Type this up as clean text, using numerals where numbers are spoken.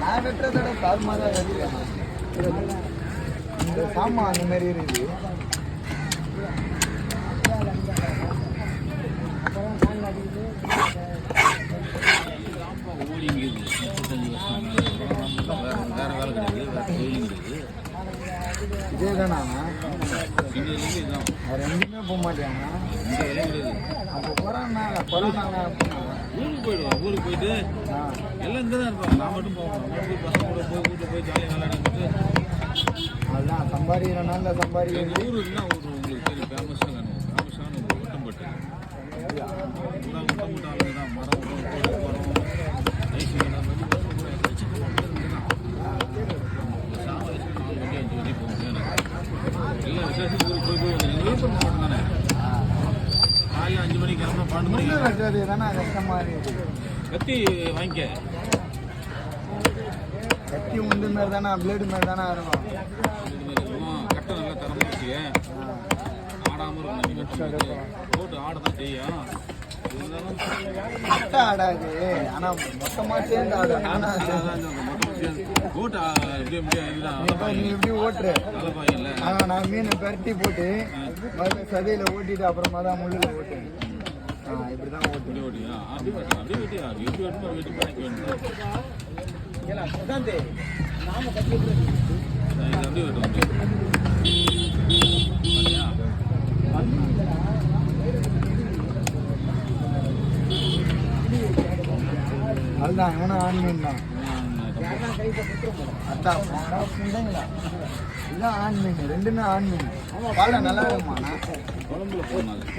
நான் வெட்டுறதோட கால் மாதிரி வெட்டிக்கலாம். இந்த சாமான் அந்த மாதிரி இருக்குது. இதே தானா? ரெண்டுமே போக மாட்டேங்க. அப்போ கொரோனா ஊருக்கு போயிடுவோம். ஊருக்கு போயிட்டு எல்லாம் இங்கே தான் இருப்பாங்க. நான் மட்டும் போவோம். பசங்க கூட போய் வீட்டில் போய் ஜாலியாக விளையாடிட்டு அதுதான் சம்பாதிக்கிறனால சம்பாதிக்கிறது. ஊர் இருந்தால் ஊர் உங்களுக்கு சரி ஃபேமஸான ஒரு ஒட்டம்பட்டு ஒட்டம்பட்டு ஆளுங்க தான். மரம் ஐசி எல்லாம் விசேஷம் ஊருக்கு போய் விழுப்புரம் மாவட்டம் தானே. காலையில் 5 மணிக்கு கிளம்ப 12 மணிக்கு வெட்டுறது தானே கஷ்டமாக இருக்குது. கத்தி வாங்கிக்க. கத்தி உண்டு மாரி தானே, பிளேடு மாதிரி தானே இருக்கும். கட்டை நல்லா தரமாக வச்சுக்க. ஆடாமல் இருக்கணும். போட்டு ஆட தான் செய்யும். இருந்தாலும் கட்டை ஆடாது. ஆனால் மொத்தமாக சேர்ந்து ஆடும். போட்டு எப்படி நீ எப்படி ஓட்டுற? தலைப்பாயில் நான் மீனை பரட்டி போட்டு சதையில் ஓட்டிட்டு அப்புறமா தான் முள்ளில் ஓட்டுவேன். இப்படி தான் ஓட்டு ஓட்டியா? அப்படியே வெட்டியா? எப்படி வெட்டணும் வெட்டி பண்ணிக்க வேணும். இது அப்படியே வெட்டும். அதுதான் ஏன்னா ஆண் மீன் தான். அதான் இதுதான் ஆண் மீன். ரெண்டுமே ஆண் மீன். பாலை நல்லா இருக்குமா? குழம்புல போனாலும்